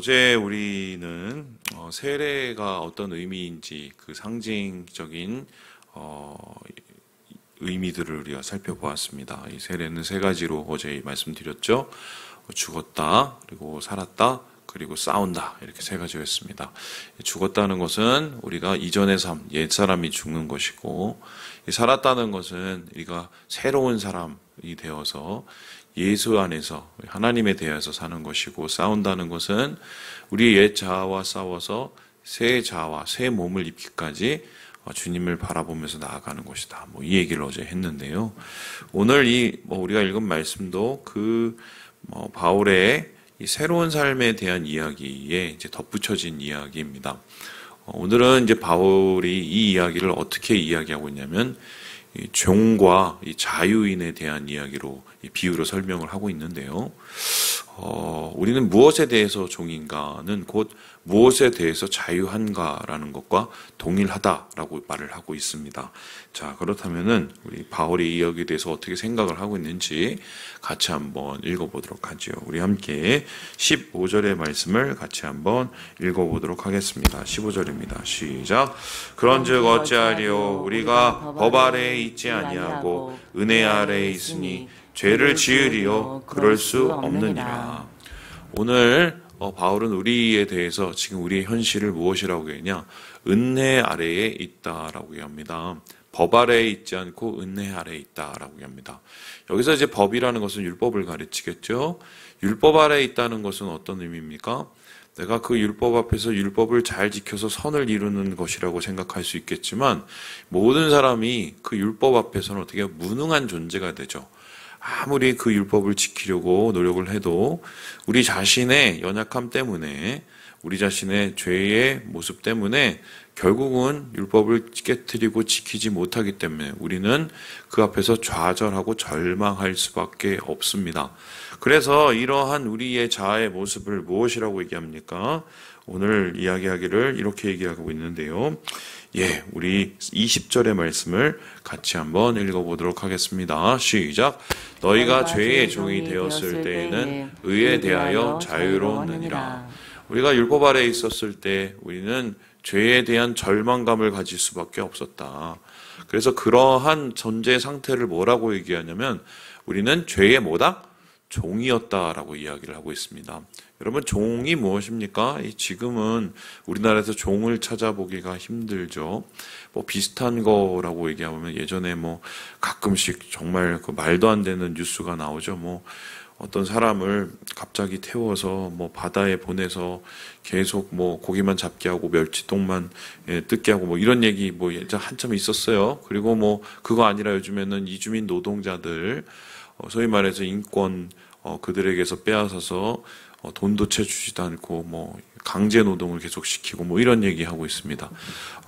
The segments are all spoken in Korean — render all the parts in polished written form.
어제 우리는 세례가 어떤 의미인지 그 상징적인 의미들을 우리가 살펴보았습니다. 이 세례는 세 가지로 어제 말씀드렸죠. 죽었다, 그리고 살았다, 그리고 싸운다, 이렇게 세 가지였습니다. 죽었다는 것은 우리가 이전의 삶, 옛사람이 죽는 것이고, 살았다는 것은 우리가 새로운 사람이 되어서 예수 안에서 하나님에 대해서 사는 것이고, 싸운다는 것은 우리 옛 자아와 싸워서 새 자아와 새 몸을 입기까지 주님을 바라보면서 나아가는 것이다. 이 얘기를 어제 했는데요. 오늘 우리가 읽은 말씀도 바울의 이 새로운 삶에 대한 이야기에 이제 덧붙여진 이야기입니다. 오늘은 이제 바울이 이 이야기를 어떻게 이야기하고 있냐면, 이 종과 이 자유인에 대한 이야기로, 비유로 설명을 하고 있는데요. 우리는 무엇에 대해서 종인가는 곧 무엇에 대해서 자유한가라는 것과 동일하다라고 말을 하고 있습니다. 자, 그렇다면은 우리 바울이 여기에 대해서 어떻게 생각을 하고 있는지 같이 한번 읽어보도록 하죠. 우리 함께 15절의 말씀을 같이 한번 읽어보도록 하겠습니다. 15절입니다. 시작. 그런즉 어찌하리요? 우리가 법 아래에 있지 아니하고 은혜 아래에 있으니 죄를 지으리요? 그럴 수 없느니라. 오늘 바울은 우리에 대해서 지금 우리의 현실을 무엇이라고 했냐? 은혜 아래에 있다라고 합니다. 법 아래에 있지 않고 은혜 아래에 있다라고 합니다. 여기서 이제 법이라는 것은 율법을 가르치겠죠. 율법 아래에 있다는 것은 어떤 의미입니까? 내가 그 율법 앞에서 율법을 잘 지켜서 선을 이루는 것이라고 생각할 수 있겠지만, 모든 사람이 그 율법 앞에서는 어떻게 무능한 존재가 되죠. 아무리 그 율법을 지키려고 노력을 해도 우리 자신의 연약함 때문에, 우리 자신의 죄의 모습 때문에 결국은 율법을 깨트리고 지키지 못하기 때문에 우리는 그 앞에서 좌절하고 절망할 수밖에 없습니다. 그래서 이러한 우리의 자아의 모습을 무엇이라고 얘기합니까? 오늘 이야기하기를 이렇게 얘기하고 있는데요. 우리 20절의 말씀을 같이 한번 읽어보도록 하겠습니다. 시작. 너희가 죄의 종이 되었을 때에는 의에 대하여 자유로웠느니라. 우리가 율법 아래에 있었을 때 우리는 죄에 대한 절망감을 가질 수밖에 없었다. 그래서 그러한 존재 상태를 뭐라고 얘기하냐면, 우리는 죄의 뭐다? 종이었다라고 이야기를 하고 있습니다. 여러분, 종이 무엇입니까? 지금은 우리나라에서 종을 찾아보기가 힘들죠. 비슷한 거라고 얘기하면 예전에 가끔씩 정말 그 말도 안 되는 뉴스가 나오죠. 어떤 사람을 갑자기 태워서 바다에 보내서 계속 고기만 잡게 하고 멸치똥만 뜯게 하고 이런 얘기 예전 한참 있었어요. 그리고 그거 아니라 요즘에는 이주민 노동자들, 소위 말해서 인권 그들에게서 빼앗아서 돈도 채주지도 않고 강제 노동을 계속 시키고 이런 얘기하고 있습니다.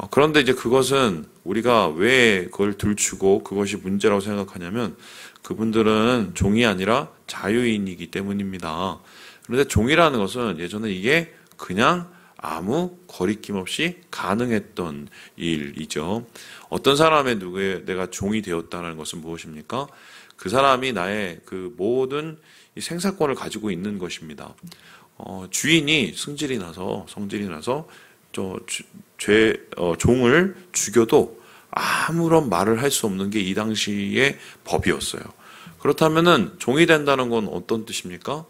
그런데 이제 그것은 우리가 왜 그걸 들추고 그것이 문제라고 생각하냐면, 그분들은 종이 아니라 자유인이기 때문입니다. 그런데 종이라는 것은 예전에 이게 그냥 아무 거리낌 없이 가능했던 일이죠. 어떤 사람의 내가 종이 되었다는 것은 무엇입니까? 그 사람이 나의 그 모든 이 생사권을 가지고 있는 것입니다. 주인이 성질이 나서 종을 죽여도 아무런 말을 할 수 없는 게 이 당시의 법이었어요. 그렇다면은 종이 된다는 건 어떤 뜻입니까?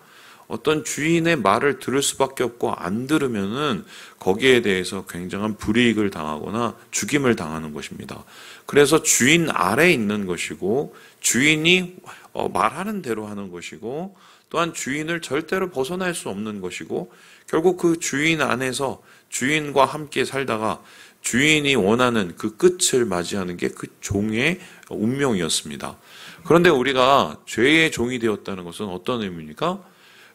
어떤 주인의 말을 들을 수밖에 없고, 안 들으면은 거기에 대해서 굉장한 불이익을 당하거나 죽임을 당하는 것입니다. 그래서 주인 아래에 있는 것이고, 주인이 말하는 대로 하는 것이고, 또한 주인을 절대로 벗어날 수 없는 것이고, 결국 그 주인 안에서 주인과 함께 살다가 주인이 원하는 그 끝을 맞이하는 게 그 종의 운명이었습니다. 그런데 우리가 죄의 종이 되었다는 것은 어떤 의미입니까?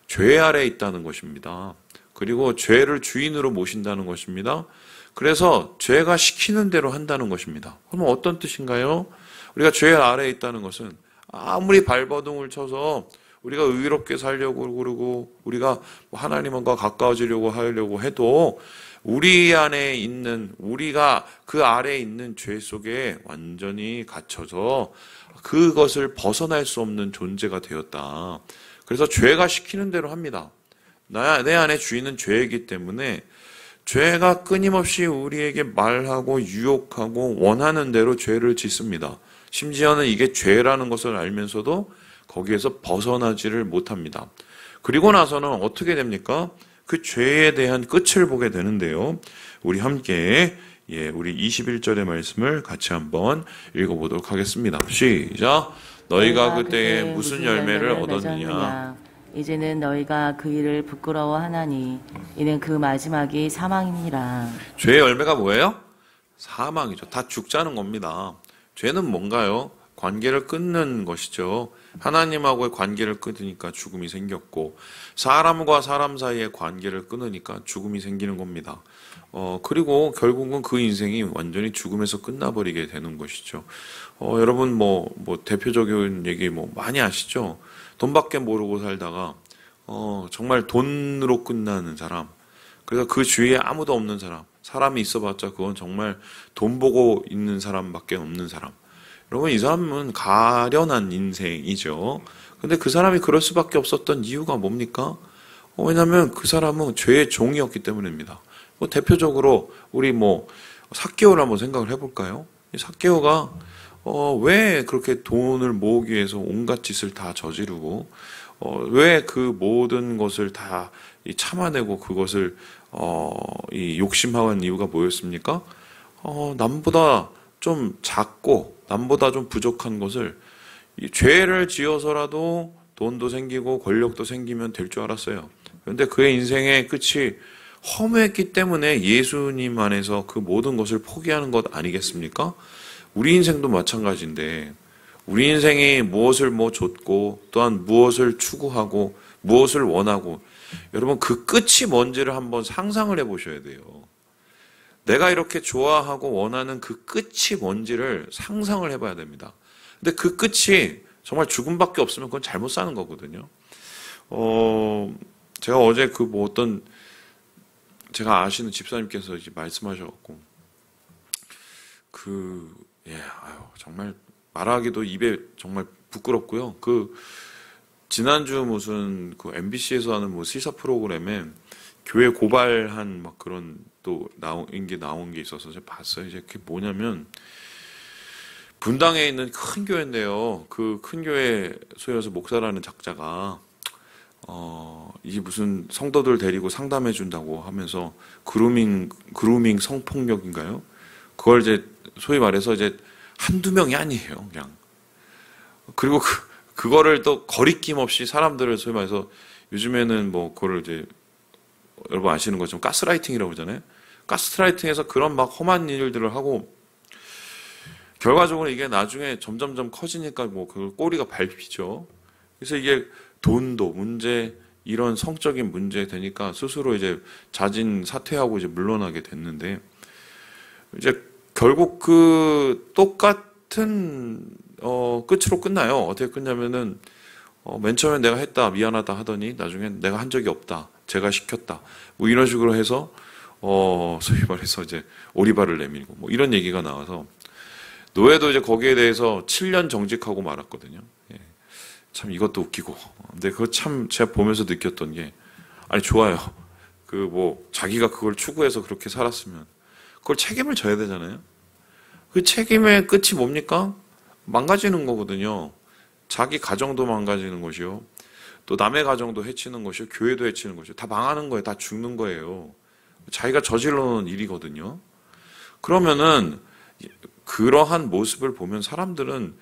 죄 아래에 있다는 것입니다. 그리고 죄를 주인으로 모신다는 것입니다. 그래서 죄가 시키는 대로 한다는 것입니다. 그럼 어떤 뜻인가요? 우리가 죄 아래에 있다는 것은 아무리 발버둥을 쳐서 우리가 의롭게 살려고 그러고 우리가 하나님과 가까워지려고 하려고 해도 우리 안에 있는, 우리가 그 아래에 있는 죄 속에 완전히 갇혀서 그것을 벗어날 수 없는 존재가 되었다. 그래서 죄가 시키는 대로 합니다. 내 안에 주인은 죄이기 때문에 죄가 끊임없이 우리에게 말하고 유혹하고 원하는 대로 죄를 짓습니다. 심지어는 이게 죄라는 것을 알면서도 거기에서 벗어나지를 못합니다. 그리고 나서는 어떻게 됩니까? 그 죄에 대한 끝을 보게 되는데요. 우리 함께 우리 21절의 말씀을 같이 한번 읽어보도록 하겠습니다. 시작! 너희가 그때에 무슨 열매를 얻었느냐? 이제는 너희가 그 일을 부끄러워하나니 이는 그 마지막이 사망이니라. 죄의 열매가 뭐예요? 사망이죠. 다 죽자는 겁니다. 죄는 뭔가요? 관계를 끊는 것이죠. 하나님하고의 관계를 끊으니까 죽음이 생겼고, 사람과 사람 사이의 관계를 끊으니까 죽음이 생기는 겁니다. 그리고 결국은 그 인생이 완전히 죽음에서 끝나버리게 되는 것이죠. 여러분 대표적인 얘기 많이 아시죠? 돈밖에 모르고 살다가 정말 돈으로 끝나는 사람, 그래서 그 주위에 아무도 없는 사람, 사람이 있어봤자 그건 정말 돈 보고 있는 사람밖에 없는 사람. 여러분, 이 사람은 가련한 인생이죠. 근데 그 사람이 그럴 수밖에 없었던 이유가 뭡니까? 왜냐하면 그 사람은 죄의 종이었기 때문입니다. 대표적으로 우리 삭개오를 한번 생각을 해볼까요? 삭개오가 왜 그렇게 돈을 모으기 위해서 온갖 짓을 다 저지르고 왜 그 모든 것을 다 참아내고 그것을 욕심하는 이유가 뭐였습니까? 남보다 좀 작고 남보다 좀 부족한 것을 죄를 지어서라도 돈도 생기고 권력도 생기면 될 줄 알았어요. 그런데 그의 인생의 끝이 허무했기 때문에 예수님 안에서 그 모든 것을 포기하는 것 아니겠습니까? 우리 인생도 마찬가지인데, 우리 인생이 무엇을 좇고 또한 무엇을 추구하고 무엇을 원하고, 여러분 그 끝이 뭔지를 한번 상상을 해보셔야 돼요. 내가 이렇게 좋아하고 원하는 그 끝이 뭔지를 상상을 해봐야 됩니다. 근데 그 끝이 정말 죽음밖에 없으면 그건 잘못 사는 거거든요. 제가 어제 제가 아시는 집사님께서 이제 말씀하셔갖고, 정말 말하기도 입에 정말 부끄럽고요. 지난주 무슨 MBC에서 하는 시사 프로그램에 교회 고발한 그런 나온 게 있어서 제가 봤어요. 이제 그게 뭐냐면, 분당에 있는 큰 교회인데요. 그 큰 교회 소위 말해서 목사라는 작자가 이게 무슨 성도들 데리고 상담해 준다고 하면서 그루밍 성폭력인가요? 그걸 이제 소위 말해서 이제 한두 명이 아니에요, 그냥. 그리고 그거를 또 거리낌 없이 사람들을 소위 말해서 요즘에는 그거를 이제 여러분 아시는 것처럼 가스라이팅이라고 그러잖아요. 가스라이팅에서 그런 험한 일들을 하고, 결과적으로 이게 나중에 점점점 커지니까 그 꼬리가 밟히죠. 그래서 이게 돈도 문제, 이런 성적인 문제 되니까 스스로 이제 자진 사퇴하고 이제 물러나게 됐는데, 이제 결국 그 똑같은 끝으로 끝나요. 어떻게 끝냐면은 맨 처음에 내가 했다 미안하다 하더니 나중엔 내가 한 적이 없다, 제가 시켰다, 이런 식으로 해서 소위 말해서 이제 오리발을 내밀고 이런 얘기가 나와서, 노예도 이제 거기에 대해서 7년 정직하고 말았거든요. 참 이것도 웃기고. 근데 그거 참 제가 보면서 느꼈던 게, 아니 좋아요. 자기가 그걸 추구해서 그렇게 살았으면 그걸 책임을 져야 되잖아요. 그 책임의 끝이 뭡니까? 망가지는 거거든요. 자기 가정도 망가지는 것이요, 또 남의 가정도 해치는 것이요, 교회도 해치는 것이요, 다 망하는 거예요. 다 죽는 거예요. 자기가 저질러 놓은 일이거든요. 그러면은 그러한 모습을 보면 사람들은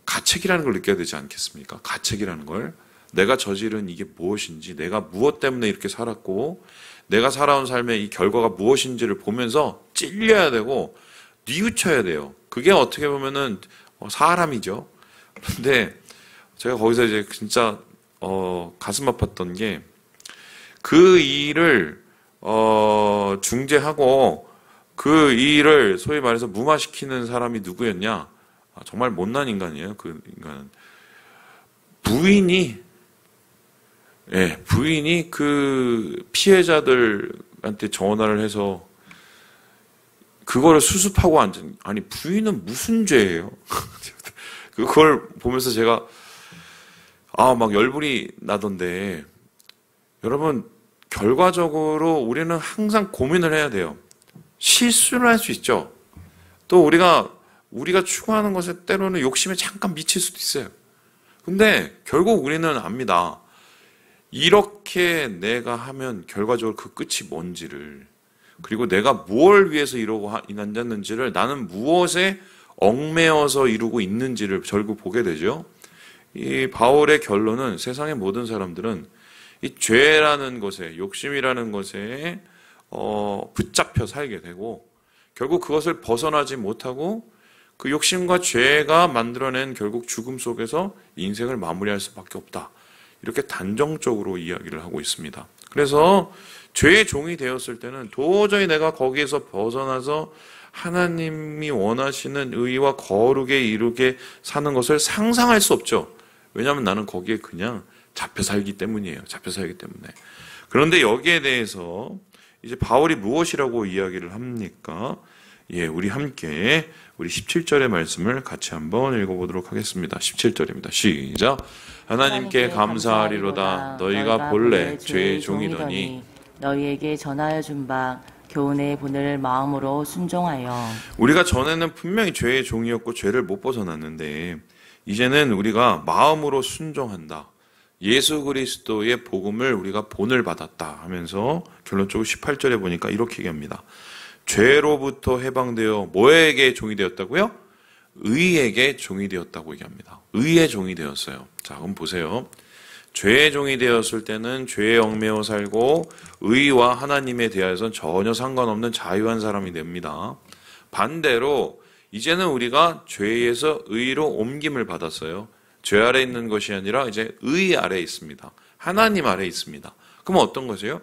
가책이라는 걸 느껴야 되지 않겠습니까? 가책이라는 걸. 내가 저지른 이게 무엇인지, 내가 무엇 때문에 이렇게 살았고, 내가 살아온 삶의 이 결과가 무엇인지를 보면서 찔려야 되고 뉘우쳐야 돼요. 그게 어떻게 보면은 사람이죠. 근데 제가 거기서 이제 진짜 가슴 아팠던 게, 그 일을 중재하고 그 일을 소위 말해서 무마시키는 사람이 누구였냐? 정말 못난 인간이에요. 그 인간은 부인이 그 피해자들한테 전화를 해서 그거를 수습하고 아니 부인은 무슨 죄예요? 그걸 보면서 제가 막 열불이 나던데, 여러분, 결과적으로 우리는 항상 고민을 해야 돼요. 실수를 할 수 있죠. 또 우리가 추구하는 것에 때로는 욕심에 잠깐 미칠 수도 있어요. 근데 결국 우리는 압니다. 이렇게 내가 하면 결과적으로 그 끝이 뭔지를, 그리고 내가 무엇을 위해서 이러고 앉았는지를, 나는 무엇에 얽매여서 이루고 있는지를 결국 보게 되죠. 이 바울의 결론은 세상의 모든 사람들은 이 죄라는 것에, 욕심이라는 것에 붙잡혀 살게 되고, 결국 그것을 벗어나지 못하고 그 욕심과 죄가 만들어낸 결국 죽음 속에서 인생을 마무리할 수밖에 없다. 이렇게 단정적으로 이야기를 하고 있습니다. 그래서 죄의 종이 되었을 때는 도저히 내가 거기에서 벗어나서 하나님이 원하시는 의와 거룩에 이르게 사는 것을 상상할 수 없죠. 왜냐하면 나는 거기에 그냥 잡혀 살기 때문이에요. 잡혀 살기 때문에. 그런데 여기에 대해서 이제 바울이 무엇이라고 이야기를 합니까? 우리 함께 우리 17절의 말씀을 같이 한번 읽어보도록 하겠습니다. 17절입니다. 시작. 하나님께 감사하리로다. 너희가 본래 죄의 종이더니 너희에게 전하여 준 바 교훈의 본을 마음으로 순종하여. 우리가 전에는 분명히 죄의 종이었고 죄를 못 벗어났는데 이제는 우리가 마음으로 순종한다. 예수 그리스도의 복음을 우리가 본을 받았다 하면서 결론적으로 18절에 보니까 이렇게 얘기합니다. 죄로부터 해방되어 뭐에게 종이 되었다고요? 의에게 종이 되었다고 얘기합니다. 의의 종이 되었어요. 자, 그럼 보세요. 죄의 종이 되었을 때는 죄에 얽매여 살고 의와 하나님에 대하여서는 전혀 상관없는 자유한 사람이 됩니다. 반대로 이제는 우리가 죄에서 의로 옮김을 받았어요. 죄 아래 있는 것이 아니라 이제 의 아래에 있습니다. 하나님 아래에 있습니다. 그럼 어떤 것이에요?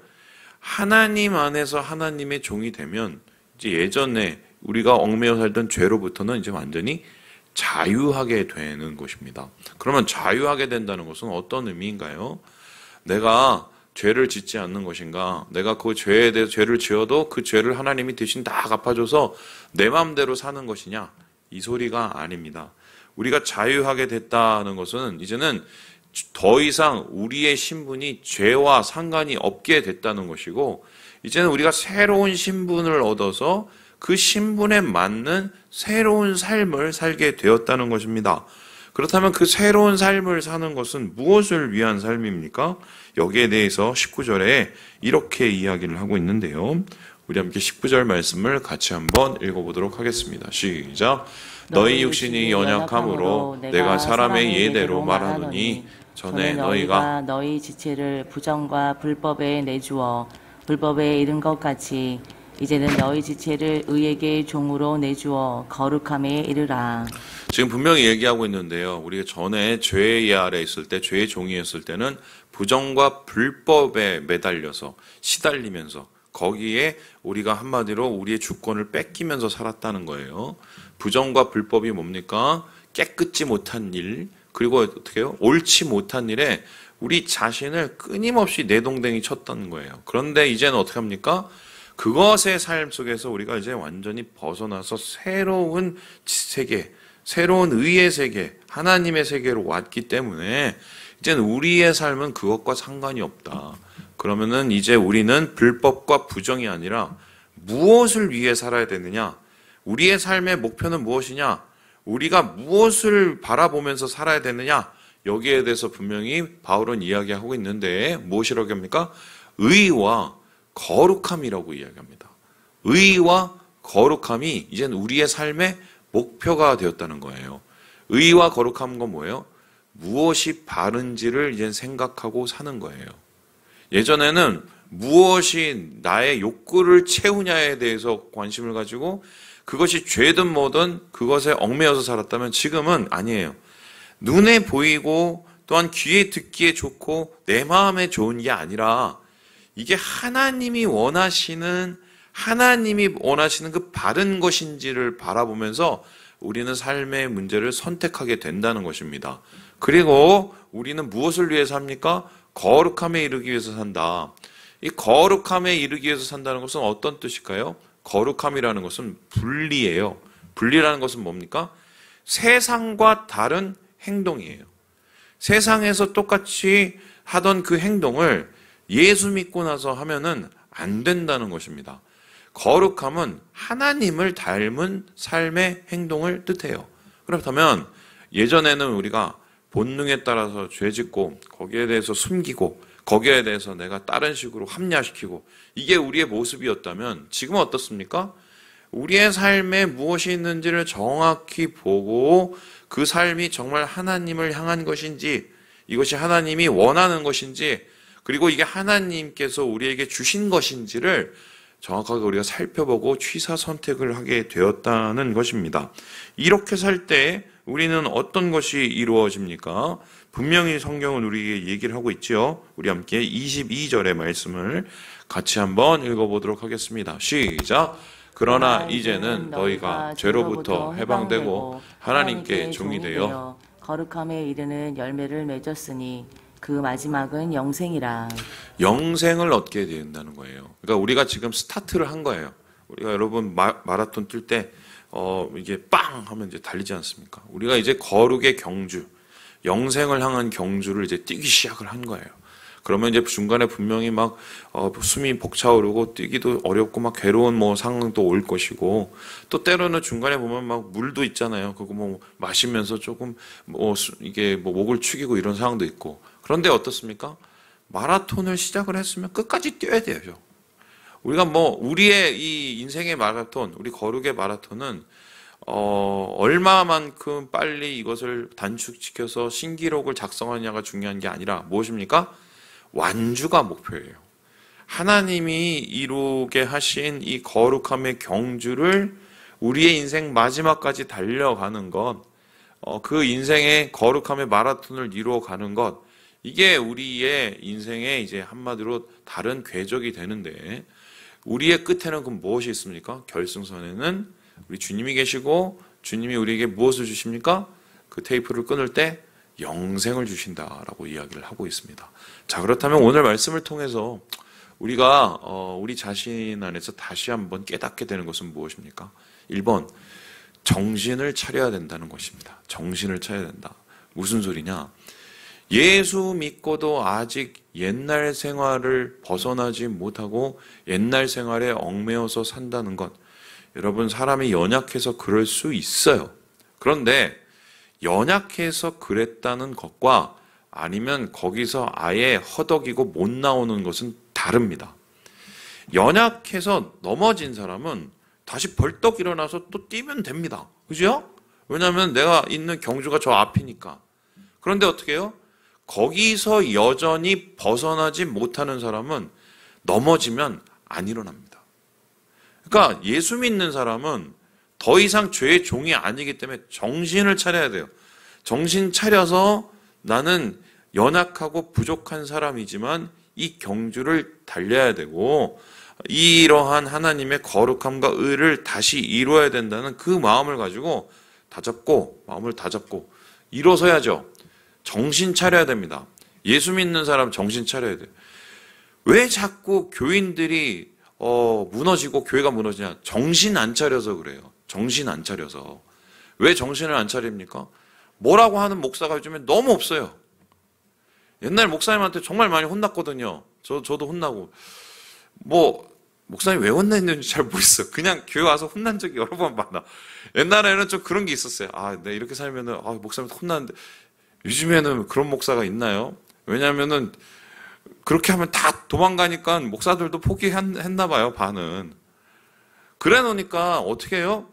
하나님 안에서 하나님의 종이 되면 이제 예전에 우리가 얽매여 살던 죄로부터는 이제 완전히 자유하게 되는 것입니다. 그러면 자유하게 된다는 것은 어떤 의미인가요? 내가 죄를 짓지 않는 것인가? 내가 그 죄에 대해서 죄를 지어도 그 죄를 하나님이 대신 다 갚아줘서 내 마음대로 사는 것이냐? 이 소리가 아닙니다. 우리가 자유하게 됐다는 것은 이제는 더 이상 우리의 신분이 죄와 상관이 없게 됐다는 것이고, 이제는 우리가 새로운 신분을 얻어서 그 신분에 맞는 새로운 삶을 살게 되었다는 것입니다. 그렇다면 그 새로운 삶을 사는 것은 무엇을 위한 삶입니까? 여기에 대해서 19절에 이렇게 이야기를 하고 있는데요. 우리 함께 19절 말씀을 같이 한번 읽어보도록 하겠습니다. 시작. 너희 육신이 연약함으로 내가 사람의 예대로 말하노니 전에 너희가 너희 지체를 부정과 불법에 내주어 불법에 이른 것 같이 이제는 너희 지체를 의에게 종으로 내주어 거룩함에 이르라. 지금 분명히 얘기하고 있는데요. 우리가 전에 죄의 아래에 있을 때, 죄의 종이었을 때는 부정과 불법에 매달려서 시달리면서 거기에 우리가 한마디로 우리의 주권을 뺏기면서 살았다는 거예요. 부정과 불법이 뭡니까? 깨끗지 못한 일, 그리고 어떻게 해요? 옳지 못한 일에 우리 자신을 끊임없이 내동댕이 쳤다는 거예요. 그런데 이제는 어떻게 합니까? 그것의 삶 속에서 우리가 이제 완전히 벗어나서 새로운 세계, 새로운 의의 세계, 하나님의 세계로 왔기 때문에 이제는 우리의 삶은 그것과 상관이 없다. 그러면은 이제 우리는 불법과 부정이 아니라 무엇을 위해 살아야 되느냐? 우리의 삶의 목표는 무엇이냐? 우리가 무엇을 바라보면서 살아야 되느냐? 여기에 대해서 분명히 바울은 이야기하고 있는데 무엇이라고 합니까? 의와 거룩함이라고 이야기합니다. 의와 거룩함이 이제는 우리의 삶의 목표가 되었다는 거예요. 의와 거룩한 건 뭐예요? 무엇이 바른지를 이제 생각하고 사는 거예요. 예전에는 무엇이 나의 욕구를 채우냐에 대해서 관심을 가지고 그것이 죄든 뭐든 그것에 얽매여서 살았다면 지금은 아니에요. 눈에 보이고 또한 귀에 듣기에 좋고 내 마음에 좋은 게 아니라 이게 하나님이 원하시는 그 바른 것인지를 바라보면서 우리는 삶의 문제를 선택하게 된다는 것입니다. 그리고 우리는 무엇을 위해 삽니까? 거룩함에 이르기 위해서 산다. 이 거룩함에 이르기 위해서 산다는 것은 어떤 뜻일까요? 거룩함이라는 것은 분리예요. 분리라는 것은 뭡니까? 세상과 다른 행동이에요. 세상에서 똑같이 하던 그 행동을 예수 믿고 나서 하면은 안 된다는 것입니다. 거룩함은 하나님을 닮은 삶의 행동을 뜻해요. 그렇다면 예전에는 우리가 본능에 따라서 죄 짓고 거기에 대해서 숨기고 거기에 대해서 내가 다른 식으로 합리화시키고 이게 우리의 모습이었다면 지금은 어떻습니까? 우리의 삶에 무엇이 있는지를 정확히 보고 그 삶이 정말 하나님을 향한 것인지 이것이 하나님이 원하는 것인지 그리고 이게 하나님께서 우리에게 주신 것인지를 정확하게 우리가 살펴보고 취사 선택을 하게 되었다는 것입니다. 이렇게 살 때 우리는 어떤 것이 이루어집니까? 분명히 성경은 우리에게 얘기를 하고 있지요. 우리 함께 22절의 말씀을 같이 한번 읽어보도록 하겠습니다. 시작! 그러나 이제는 너희가 죄로부터 해방되고 하나님께 종이 되어 거룩함에 이르는 열매를 맺었으니 그 마지막은 영생이라. 영생을 얻게 된다는 거예요. 그러니까 우리가 지금 스타트를 한 거예요. 우리가 여러분 마라톤 뛸 때 이게 빵 하면 이제 달리지 않습니까? 우리가 이제 거룩의 경주, 영생을 향한 경주를 이제 뛰기 시작을 한 거예요. 그러면 이제 중간에 분명히 막 숨이 벅차오르고 뛰기도 어렵고 막 괴로운 뭐 상황도 올 것이고 또 때로는 중간에 보면 막 물도 있잖아요. 그거 뭐 마시면서 조금 뭐 이게 뭐 목을 축이고 이런 상황도 있고. 그런데 어떻습니까? 마라톤을 시작을 했으면 끝까지 뛰어야 돼요. 우리가 뭐 우리의 이 인생의 마라톤, 우리 거룩의 마라톤은 얼마만큼 빨리 이것을 단축시켜서 신기록을 작성하느냐가 중요한 게 아니라 무엇입니까? 완주가 목표예요. 하나님이 이루게 하신 이 거룩함의 경주를 우리의 인생 마지막까지 달려가는 것, 그 인생의 거룩함의 마라톤을 이루어가는 것, 이게 우리의 인생의 이제 한마디로 다른 궤적이 되는데 우리의 끝에는 그럼 무엇이 있습니까? 결승선에는 우리 주님이 계시고 주님이 우리에게 무엇을 주십니까? 그 테이프를 끊을 때 영생을 주신다라고 이야기를 하고 있습니다. 자, 그렇다면 오늘 말씀을 통해서 우리가 우리 자신 안에서 다시 한번 깨닫게 되는 것은 무엇입니까? 1번, 정신을 차려야 된다는 것입니다. 정신을 차려야 된다. 무슨 소리냐? 예수 믿고도 아직 옛날 생활을 벗어나지 못하고 옛날 생활에 얽매여서 산다는 것. 여러분, 사람이 연약해서 그럴 수 있어요. 그런데 연약해서 그랬다는 것과 아니면 거기서 아예 허덕이고 못 나오는 것은 다릅니다. 연약해서 넘어진 사람은 다시 벌떡 일어나서 또 뛰면 됩니다. 그죠? 왜냐하면 내가 있는 경주가 저 앞이니까. 그런데 어떻게 해요? 거기서 여전히 벗어나지 못하는 사람은 넘어지면 안 일어납니다. 그러니까 예수 믿는 사람은 더 이상 죄의 종이 아니기 때문에 정신을 차려야 돼요. 정신 차려서 나는 연약하고 부족한 사람이지만 이 경주를 달려야 되고 이러한 하나님의 거룩함과 의를 다시 이루어야 된다는 그 마음을 가지고 마음을 다잡고 일어서야죠. 정신 차려야 됩니다. 예수 믿는 사람 정신 차려야 돼요. 왜 자꾸 교인들이 무너지고 교회가 무너지냐? 정신 안 차려서 그래요. 정신 안 차려서. 왜 정신을 안 차립니까? 뭐라고 하는 목사가 요즘에 너무 없어요. 옛날 목사님한테 정말 많이 혼났거든요. 저도 혼나고. 목사님 왜 혼냈는지 잘 모르겠어요. 그냥 교회 와서 혼난 적이 여러 번 많아. 옛날에는 좀 그런 게 있었어요. 네, 이렇게 살면은, 목사님한테 혼났는데, 요즘에는 그런 목사가 있나요? 왜냐면은, 그렇게 하면 다 도망가니까 목사들도 포기했나 봐요, 반은. 그래 놓으니까 어떻게 해요?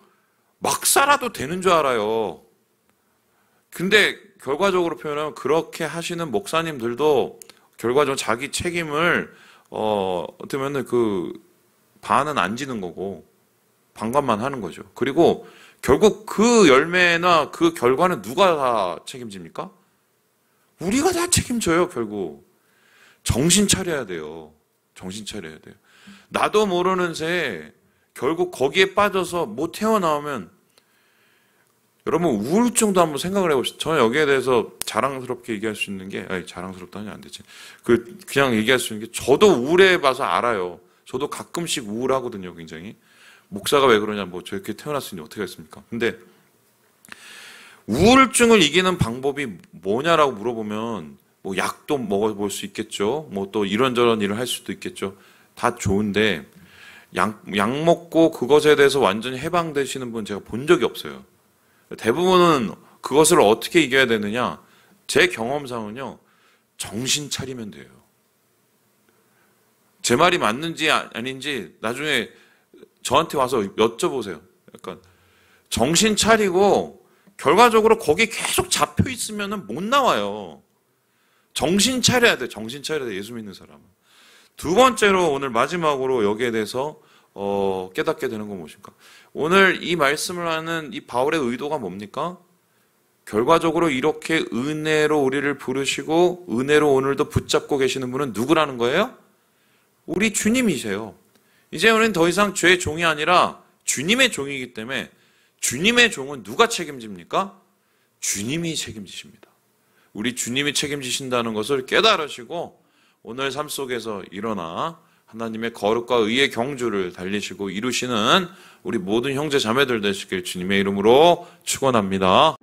막 살아도 되는 줄 알아요. 근데 결과적으로 표현하면 그렇게 하시는 목사님들도 결과적으로 자기 책임을 어떻게 보면 그 반은 안 지는 거고 반감만 하는 거죠. 그리고 결국 그 열매나 그 결과는 누가 다 책임집니까? 우리가 다 책임져요, 결국. 정신 차려야 돼요. 정신 차려야 돼요. 나도 모르는 새에 결국 거기에 빠져서 못 태어나오면 여러분 우울증도 한번 생각을 해보시죠. 저는 여기에 대해서 자랑스럽게 얘기할 수 있는 게 자랑스럽다니 안 되지. 그냥 얘기할 수 있는 게 저도 우울해 봐서 알아요. 저도 가끔씩 우울하거든요, 굉장히. 목사가 왜 그러냐, 저렇게 태어났으니 어떻게 했습니까? 근데 우울증을 이기는 방법이 뭐냐라고 물어보면 뭐 약도 먹어볼 수 있겠죠. 뭐 또 이런저런 일을 할 수도 있겠죠. 다 좋은데 약 먹고 그것에 대해서 완전히 해방되시는 분 제가 본 적이 없어요. 대부분은 그것을 어떻게 이겨야 되느냐? 제 경험상은요, 정신 차리면 돼요. 제 말이 맞는지 아닌지 나중에 저한테 와서 여쭤보세요. 약간 정신 차리고 결과적으로 거기 계속 잡혀 있으면 못 나와요. 정신 차려야 돼. 정신 차려야 돼. 예수 믿는 사람은. 두 번째로 오늘 마지막으로 여기에 대해서 깨닫게 되는 건 무엇입니까? 오늘 이 말씀을 하는 이 바울의 의도가 뭡니까? 결과적으로 이렇게 은혜로 우리를 부르시고 은혜로 오늘도 붙잡고 계시는 분은 누구라는 거예요? 우리 주님이세요. 이제 우리는 더 이상 죄의 종이 아니라 주님의 종이기 때문에 주님의 종은 누가 책임집니까? 주님이 책임지십니다. 우리 주님이 책임지신다는 것을 깨달으시고 오늘 삶 속에서 일어나 하나님의 거룩과 의의 경주를 달리시고 이루시는 우리 모든 형제 자매들 되시길 주님의 이름으로 축원합니다.